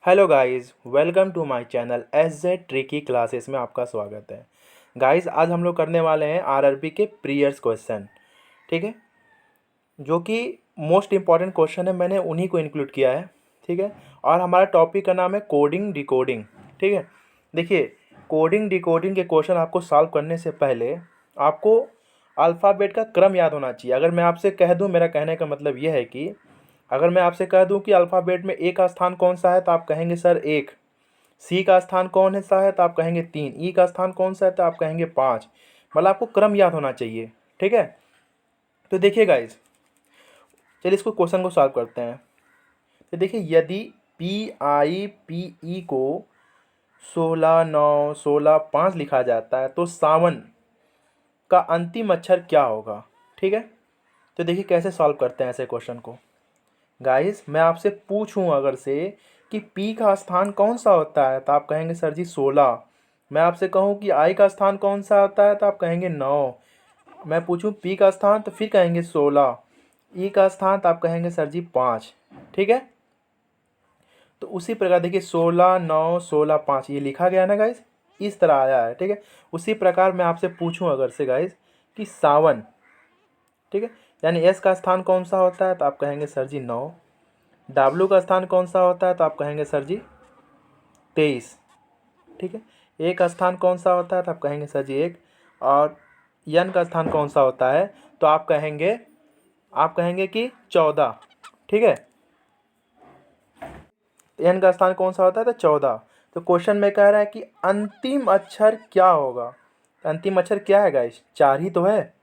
Hello guys, welcome to my channel S Z tricky classes में आपका स्वागत है। गाइस, आज हम लोग करने वाले हैं आरआरबी के प्रीवियस क्वेश्चन। ठीक है, जो कि मोस्ट इम्पॉर्टेंट क्वेश्चन है, मैंने उन्हीं को इंक्लूड किया है। ठीक है, और हमारा टॉपिक का नाम है कोडिंग डिकोडिंग। ठीक है, देखिए, कोडिंग डिकोडिंग के क्वेश्चन आपको सॉल्व करने से पहले आपको अल्फ़ाबेट का क्रम याद होना चाहिए। अगर मैं आपसे कह दूं, मेरा कहने का मतलब यह है कि अगर मैं आपसे कह दूं कि अल्फ़ाबेट में ए का स्थान कौन सा है, तो आप कहेंगे सर एक। सी का स्थान कौन सा है, तो आप कहेंगे तीन। ई का स्थान कौन सा है, तो आप कहेंगे पाँच। मतलब आपको क्रम याद होना चाहिए। ठीक है, तो देखिए गाइज, चलिए इसको क्वेश्चन को सॉल्व करते हैं। तो देखिए, यदि PIPE को 16 9 16 5 लिखा जाता है, तो सावन का अंतिम अक्षर क्या होगा। ठीक है, तो देखिए कैसे सॉल्व करते हैं ऐसे क्वेश्चन को। गाइस, मैं आपसे पूछूं अगर से कि पी का स्थान कौन सा होता है, तो आप कहेंगे सर जी 16। मैं आपसे कहूं कि आई का स्थान कौन सा होता है, तो आप कहेंगे 9। मैं पूछूं पी का स्थान, तो फिर कहेंगे 16। ई का स्थान, तो आप कहेंगे सर जी 5। ठीक है, तो उसी प्रकार देखिए 16 9 16 5 ये लिखा गया ना गाइस, इस तरह आया है। ठीक है, उसी प्रकार मैं आपसे पूछूं अगर से गाइस कि सावन, ठीक है, यानी एस का स्थान कौन सा होता है, तो आप कहेंगे सर जी 9। डब्लू का स्थान कौन सा होता है, तो आप कहेंगे सर जी 23। ठीक है, ए का स्थान कौन सा होता है, तो आप कहेंगे सर जी 1। और यन का स्थान कौन सा होता है, तो आप कहेंगे कि 14। ठीक है, एन का स्थान कौन सा होता है, तो 14। तो क्वेश्चन में कह रहा है कि अंतिम अक्षर क्या होगा। तो अंतिम अक्षर क्या है गाइस, 4 ही तो है।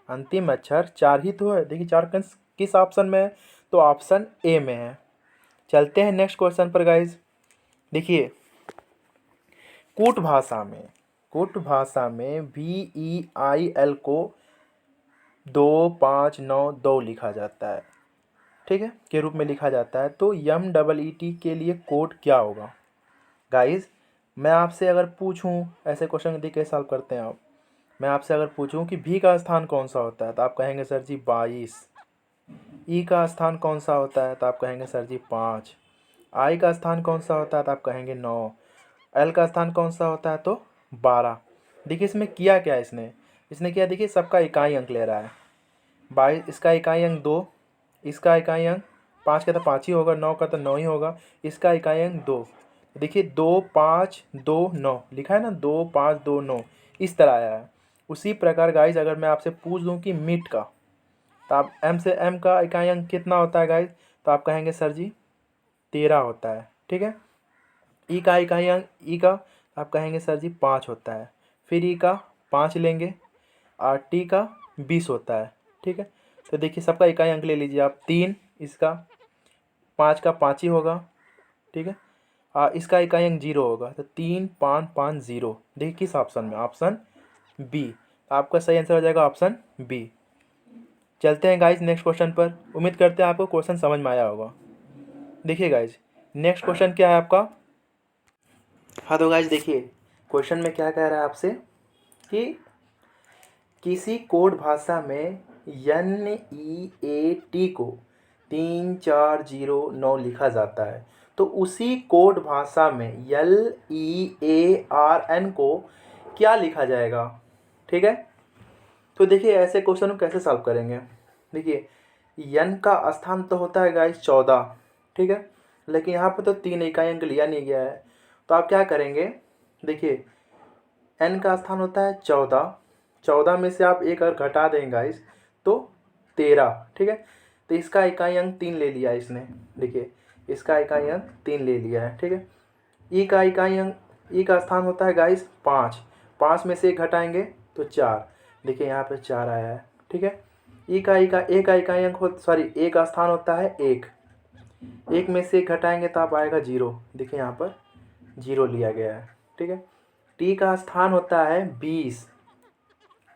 अंतिम अक्षर 4 ही तो है। देखिए 4 किस ऑप्शन में है, तो ऑप्शन ए में है। चलते हैं नेक्स्ट क्वेश्चन पर गाइज। देखिए, कूट भाषा में VEIL को 2 5 9 2 लिखा जाता है। ठीक है, के रूप में लिखा जाता है। तो MEET के लिए कोड क्या होगा। गाइज, मैं आपसे अगर पूछूं, ऐसे क्वेश्चन देखिए सॉल्व करते हैं आप। मैं आपसे अगर पूछूं कि भी का स्थान कौन सा होता है, तो आप कहेंगे सर जी 22। ई का स्थान कौन सा होता है, तो आप कहेंगे सर जी 5। आई का स्थान कौन सा होता है, तो आप कहेंगे 9। एल का स्थान कौन सा होता है, तो 12। देखिए इसमें किया क्या है, इसने इसने किया, देखिए सबका इकाई अंक ले रहा है। 22, इसका इकाई अंक 2, इसका इकाई अंक 5 का तो 5 ही होगा, 9 का तो 9 ही होगा, इसका इकाई अंक 2। देखिए 2 5 2 9 लिखा है ना, 2 5 2 9, इस तरह आया है। उसी प्रकार गाइज, अगर मैं आपसे पूछ दूँ कि मीट का, तो आप एम से एम का इकाई अंक कितना होता है गाइज, तो आप कहेंगे सर जी 13 होता है। ठीक है, ई का इकाई अंक, ई का आप कहेंगे सर जी 5 होता है। फिर ई का 5 लेंगे, और टी का 20 होता है। ठीक है, तो देखिए सबका इकाई अंक ले लीजिए आप, 3, इसका 5 का 5 ही होगा। ठीक है, इसका इकाई अंक 0 होगा, तो 3 5 5 0। देखिए किस ऑप्शन में, ऑप्शन बी। आपका सही आंसर हो जाएगा ऑप्शन बी। चलते हैं गाइज नेक्स्ट क्वेश्चन पर। उम्मीद करते हैं आपको क्वेश्चन समझ में आया होगा। देखिए गाइज, नेक्स्ट क्वेश्चन क्या है आपका। हाँ तो गाइज देखिए, क्वेश्चन में क्या कह रहा है आपसे कि किसी कोड भाषा में NEAT को 3 4 0 9 लिखा जाता है, तो उसी कोड भाषा में LEARN को क्या लिखा जाएगा। ठीक है, तो देखिए ऐसे क्वेश्चन को कैसे सॉल्व करेंगे। देखिए, यन का स्थान तो होता है गाइस 14। ठीक है, लेकिन यहाँ पर तो 3 इकाई अंक लिया नहीं गया है, तो आप क्या करेंगे। देखिए, एन का स्थान होता है 14। 14 में से आप एक अगर घटा देंगे गाइस, तो 13। ठीक है, तो इसका इकाई अंक 3 ले लिया इसने। देखिए, इसका इकाई अंक 3 ले लिया है। ठीक है, ई का इकाई अंक, ई का स्थान होता है गाइस 5। 5 में से एक घटाएंगे तो 4। देखिए यहाँ पे 4 आया है। ठीक है, ई का ए का इकाई अंक ए का स्थान होता है 1। 1 में से एक घटाएंगे तो आप आएगा 0। देखिए यहाँ पर 0 लिया गया है। ठीक है, टी का स्थान होता है 20।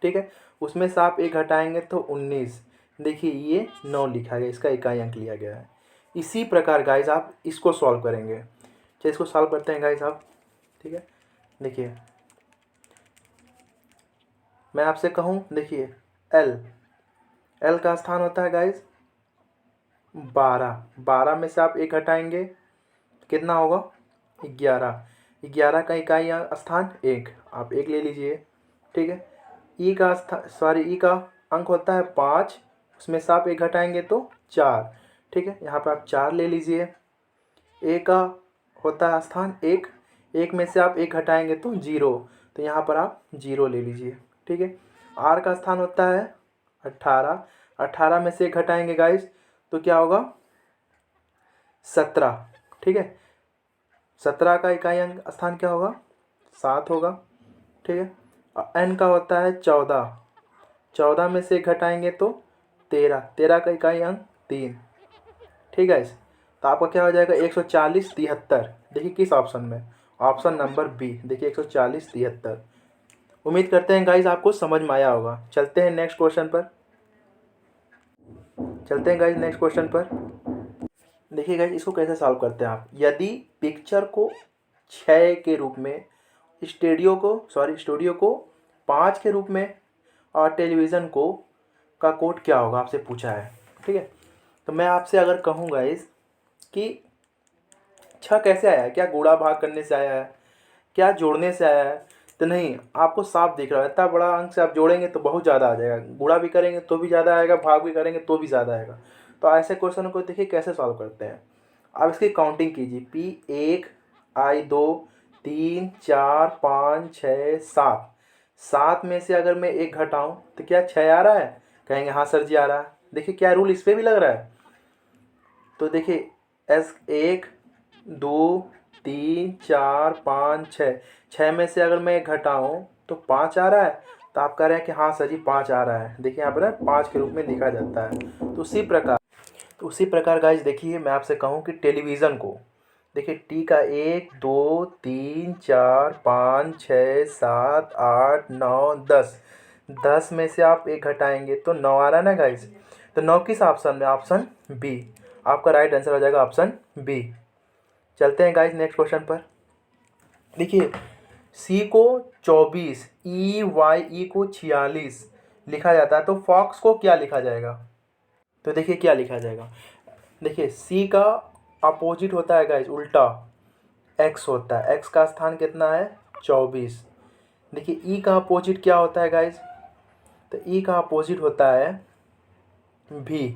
ठीक है, उसमें से आप एक घटाएंगे तो 19। देखिए ये 9 लिखा गया, इसका इकाई अंक लिया गया है। इसी प्रकार गाइज आप इसको सॉल्व करेंगे। चलिए इसको सॉल्व करते हैं गाइज आप। ठीक है, देखिए मैं आपसे कहूँ, देखिए एल एल का स्थान होता है गाइज 12। 12 में से आप एक घटाएंगे कितना होगा, 11। 11 का इकाई स्थान 1, आप 1 ले लीजिए। ठीक है। ई का ई का अंक होता है 5, उसमें से आप 1 घटाएंगे तो 4। ठीक है, यहाँ पर आप 4 ले लीजिए। ए का होता है स्थान 1, 1 में से आप 1 घटाएंगे तो 0, तो यहाँ पर आप 0 ले लीजिए। ठीक है। आर का स्थान होता है 18, 18 में से 1 घटाएंगे गाइस तो क्या होगा 17। ठीक है। 17 का इकाई अंक स्थान क्या होगा 7 होगा। ठीक है। एन का होता है 14, 14 में से 1 घटाएंगे तो 13, 13 का इकाई अंक 3। ठीक है। तो आपका क्या हो जाएगा 140 73। देखिए किस ऑप्शन में, ऑप्शन नंबर बी। देखिए 140 73। उम्मीद करते हैं गाइस आपको समझ में आया होगा। चलते हैं नेक्स्ट क्वेश्चन पर। देखिए गाइस इसको कैसे सॉल्व करते हैं आप। यदि पिक्चर को 6 के रूप में, स्टूडियो को 5 के रूप में और टेलीविज़न को का कोड क्या होगा, आपसे पूछा है। ठीक है। तो मैं आपसे अगर कहूँ गाइस कि 6 कैसे आया है, क्या गुणा भाग करने से आया है, क्या जोड़ने से आया है, तो नहीं, आपको साफ दिख रहा है इतना बड़ा अंक से आप जोड़ेंगे तो बहुत ज़्यादा आ जाएगा, गुणा भी करेंगे तो भी ज़्यादा आएगा, भाग भी करेंगे तो भी ज़्यादा आएगा। तो ऐसे क्वेश्चन को देखिए कैसे सॉल्व करते हैं। आप इसकी काउंटिंग कीजिए। P1 I2 3 4 5 6 7। 7 में से अगर मैं 1 घटाऊँ तो क्या 6 आ रहा है, कहेंगे हाँ सर जी आ रहा है। देखिए क्या रूल इस पर भी लग रहा है। तो देखिए S1 2 3 4 5 6, 6 में से अगर मैं 1 घटाऊँ तो 5 आ रहा है। तो आप कह रहे हैं कि हाँ सर जी 5 आ रहा है। देखिए यहाँ पर 5 के रूप में लिखा जाता है। तो उसी प्रकार गाइस देखिए मैं आपसे कहूँ कि टेलीविज़न को देखिए टी का 1 2 3 4 5 6 7 8 9 10, 10 में से आप 1 घटाएंगे तो 9 आ रहा है ना गाइस। तो 9 किस ऑप्शन में, ऑप्शन बी। आपका राइट आंसर हो जाएगा ऑप्शन बी। चलते हैं गाइस नेक्स्ट क्वेश्चन पर। देखिए सी को 24 ई को 46 लिखा जाता है, तो फॉक्स को क्या लिखा जाएगा। तो देखिए क्या लिखा जाएगा। देखिए सी का अपोजिट होता है गाइस उल्टा, एक्स होता है। एक्स का स्थान कितना है 24। देखिए ई का अपोजिट क्या होता है गाइस, तो ई का अपोजिट होता है भी।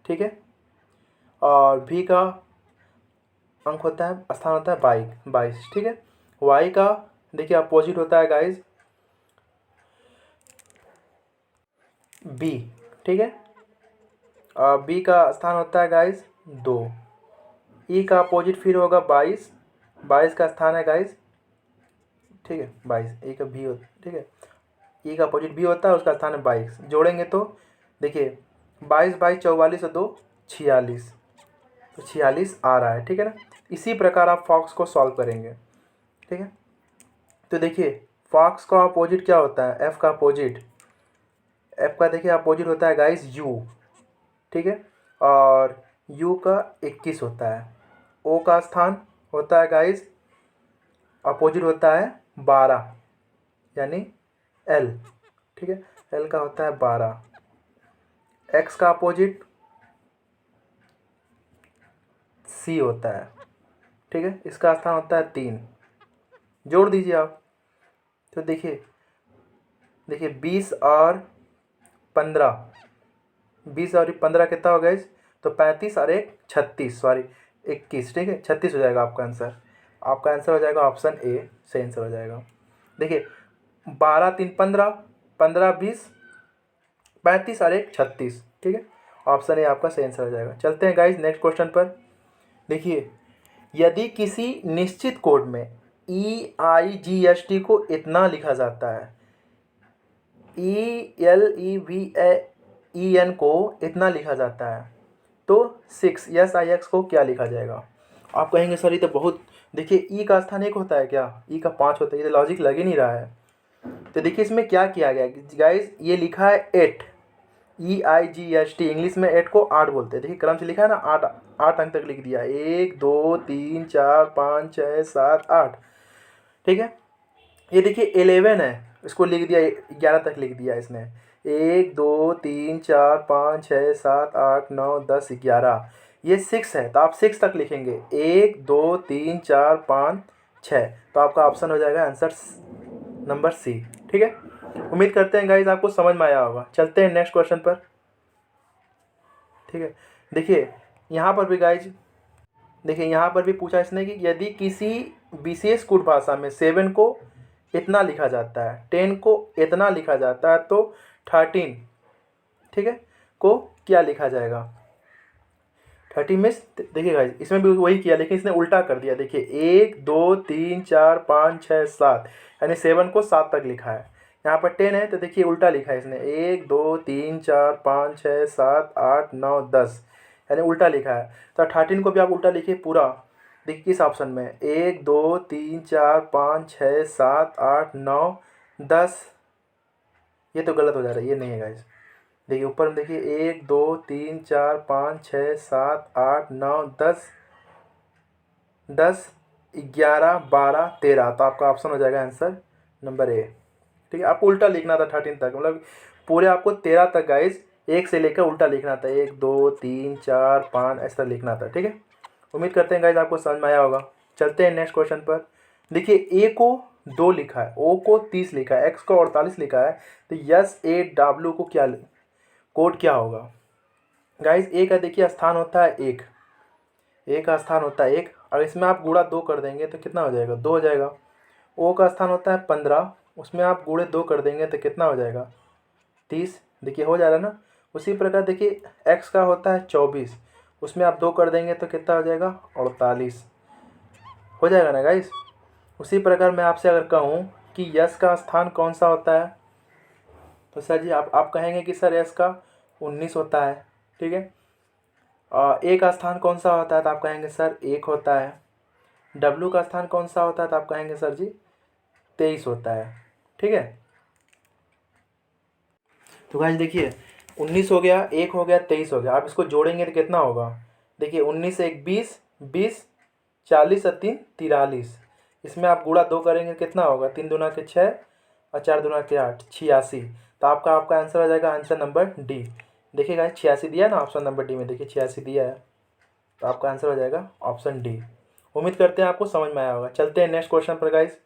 ठीक है। और भी का अंक होता है, स्थान होता है 22। ठीक है। वाई का देखिए अपोजिट होता है गाइस बी। ठीक है। और बी का स्थान होता है गाइस 2। ई का अपोजिट फिर होगा 22, 22 का स्थान है गाइस, ठीक है 22। ई का भी होता, ठीक है, ई का अपोजिट भी होता है, उसका स्थान है 22। जोड़ेंगे तो देखिए 22 22 44 और 2 46, तो 46 आ रहा है। ठीक है ना। इसी प्रकार आप फॉक्स को सॉल्व करेंगे। ठीक है। तो देखिए फॉक्स का अपोजिट क्या होता है, एफ का अपोजिट, एफ का देखिए अपोजिट होता है गाइस यू। ठीक है। और यू का 21 होता है। ओ का स्थान होता है गाइस अपोजिट होता है 12 यानी एल। ठीक है। एल का होता है 12। एक्स का अपोजिट सी होता है। ठीक है। इसका स्थान होता है 3। जोड़ दीजिए आप। तो देखिए 20 और 15, 20 और 15 कितना हो गया, तो 35 और 1 36, सॉरी 21। ठीक है 36 हो जाएगा आपका आंसर। आपका आंसर हो जाएगा ऑप्शन ए, सही आंसर हो जाएगा। देखिए 12 3 15, 15 20, 35 और 1 36। ठीक है। ऑप्शन ए आपका सही आंसर हो जाएगा। चलते हैं गाइज नेक्स्ट क्वेश्चन पर। देखिए यदि किसी निश्चित कोड में EIGST को इतना लिखा जाता है, ELEVEN को इतना लिखा जाता है, तो 6 SIX को क्या लिखा जाएगा। आप कहेंगे सर ये तो बहुत, देखिए ई का स्थान 1 होता है क्या, ई का 5 होता है, ये तो लॉजिक लग ही नहीं रहा है। तो देखिए इसमें क्या किया गया गाइस, ये लिखा है 8, EIGST, इंग्लिश में 8 को 8 बोलते हैं। देखिए क्रम से लिखा है ना, 8 अंक तक लिख दिया, 1 2 3 4 5 6 7 8। ठीक है। ये देखिए 11 है, इसको लिख दिया 11 तक लिख दिया इसने, 1 2 3 4 5 6 7 8 9 10 11। ये 6 है तो आप 6 तक लिखेंगे, 1 2 3 4 5 6, तो आपका ऑप्शन हो जाएगा आंसर नंबर सी। ठीक है, उम्मीद करते हैं गाइज आपको समझ में आया होगा। चलते हैं नेक्स्ट क्वेश्चन पर। ठीक है, देखिए यहाँ पर भी गाइज, देखिए यहाँ पर भी पूछा इसने कि यदि किसी विशेष कूट भाषा में 7 को इतना लिखा जाता है, 10 को इतना लिखा जाता है, तो 13, ठीक है, को क्या लिखा जाएगा। 30 में देखिए गाइज इसमें भी वही किया, लेकिन इसने उल्टा कर दिया। देखिए 1 2 3 4 5 6 7, यानी 7 को 7 तक लिखा है। यहाँ पर 10 है तो देखिए उल्टा लिखा है इसने, 1 2 3 4 5 6 7 8 9 10, यानी उल्टा लिखा है। तो 13 को भी आप उल्टा लिखिए पूरा। देखिए किस ऑप्शन में, 1 2 3 4 5 6 7 8 9 10, ये तो गलत हो जा रहा है, ये नहीं है गाइज। देखिए ऊपर में देखिए 1 2 3 4 5 6 7 8 9 10 10 11 12 13, तो आपका ऑप्शन हो जाएगा आंसर नंबर ए। ठीक है, आपको उल्टा लिखना था 13 तक, मतलब पूरे आपको 13 तक गाइज एक से लेकर उल्टा लिखना था, 1 2 3 4 5 ऐसा लिखना था। ठीक है, उम्मीद करते हैं गाइज आपको समझ में आया होगा। चलते हैं नेक्स्ट क्वेश्चन पर। देखिए ए को 2 लिखा है, ओ को 30 लिखा है, एक्स को 48 लिखा है, तो यस ए डब्ल्यू को क्या कोड क्या होगा। गाइज ए का देखिए स्थान होता है 1, ए का स्थान होता है 1, और इसमें आप गुणा 2 कर देंगे तो कितना हो जाएगा, 2 हो जाएगा। ओ का स्थान होता है 15, उसमें आप गुणे 2 कर देंगे तो कितना हो जाएगा, 30। देखिए हो जा रहा है ना। उसी प्रकार देखिए एक्स का होता है 24, उसमें आप 2 कर देंगे तो कितना हो जाएगा, 48 हो जाएगा ना गाइस। उसी प्रकार मैं आपसे अगर कहूँ कि यस का स्थान कौन सा होता है, तो सर जी आप कहेंगे कि सर यस का 19 होता है। ठीक है, ए का स्थान कौन सा होता है, तो आप कहेंगे सर 1 होता है। डब्ल्यू का स्थान कौन सा होता है, तो आप कहेंगे सर जी 23 होता है। ठीक है, तो गाइस देखिए 19 हो गया, 1 हो गया, 23 हो गया, आप इसको जोड़ेंगे तो कितना होगा। देखिए 19 से 1 20, 20 40 और 3 43, इसमें आप गुणा 2 करेंगे कितना होगा, 3 दूना के 6 और 4 दूना के 8, 86। तो आपका आंसर हो जाएगा आंसर नंबर डी। देखिए गाइस 86 दिया है ना ऑप्शन नंबर डी में, देखिए 86 दिया है, तो आपका आंसर हो जाएगा ऑप्शन डी। उम्मीद करते हैं आपको समझ में आया होगा। चलते हैं नेक्स्ट क्वेश्चन पर गाइस।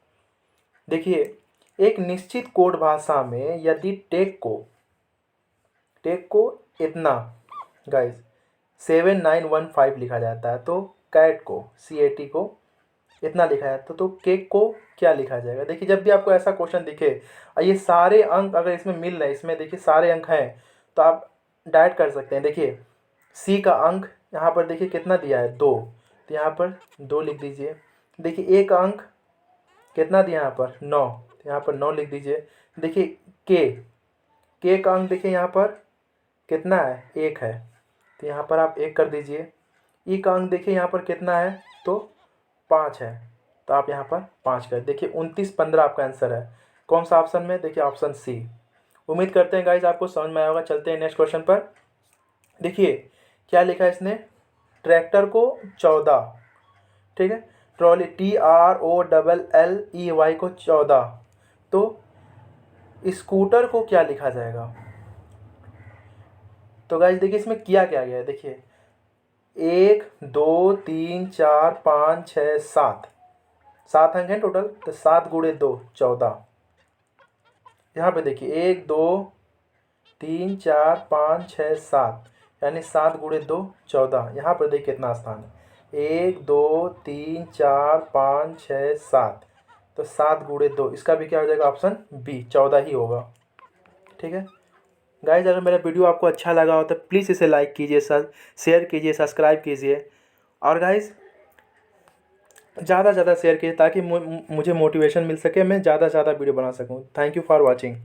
देखिए एक निश्चित कोड भाषा में यदि टेक को इतना गाइस 7915 लिखा जाता है, तो कैट को CAT को इतना लिखा है, तो केक को क्या लिखा जाएगा। देखिए जब भी आपको ऐसा क्वेश्चन दिखे और ये सारे अंक अगर इसमें मिल रहे हैं, इसमें देखिए सारे अंक हैं, तो आप डायरेक्ट कर सकते हैं। देखिए सी का अंक यहाँ पर देखिए कितना दिया है, 2, तो यहाँ पर 2 लिख दीजिए। देखिए ए का अंक कितना दिया यहाँ पर, 9, तो यहाँ पर 9 लिख दीजिए। देखिए के का अंक देखिए यहाँ पर कितना है, 1 है, तो यहाँ पर आप 1 कर दीजिए। ई का अंक देखिए यहाँ पर कितना है, तो 5 है, तो आप यहाँ पर 5 कर। देखिए 29 15 आपका आंसर है। कौन सा ऑप्शन में, देखिए ऑप्शन सी। उम्मीद करते हैं गाइज आपको समझ में आया होगा। चलते हैं नेक्स्ट क्वेश्चन पर। देखिए क्या लिखा है इसने, ट्रैक्टर को 14, ठीक है, ट्रॉली TROLLEY को 14, तो स्कूटर को क्या लिखा जाएगा। तो गाइज देखिए इसमें किया क्या गया है, देखिए 1 2 3 4 5 6 7, 7 अंक हैं टोटल, तो 7 गुणे 2 14। यहाँ पे देखिए 1 2 3 4 5 6 7, यानी 7 गुणे 2 14। यहाँ पर देखिए कितना स्थान है, 1 2 3 4 5 6 7, तो 7 गुणे 2, इसका भी क्या हो जाएगा, ऑप्शन बी 14 ही होगा। ठीक है गाइज, अगर मेरा वीडियो आपको अच्छा लगा हो तो प्लीज़ इसे लाइक कीजिए, सर शेयर कीजिए, सब्सक्राइब कीजिए, और गाइज ज़्यादा से ज़्यादा शेयर कीजिए ताकि मुझे मोटिवेशन मिल सके, मैं ज़्यादा से ज़्यादा वीडियो बना सकूँ। Thank you for watching.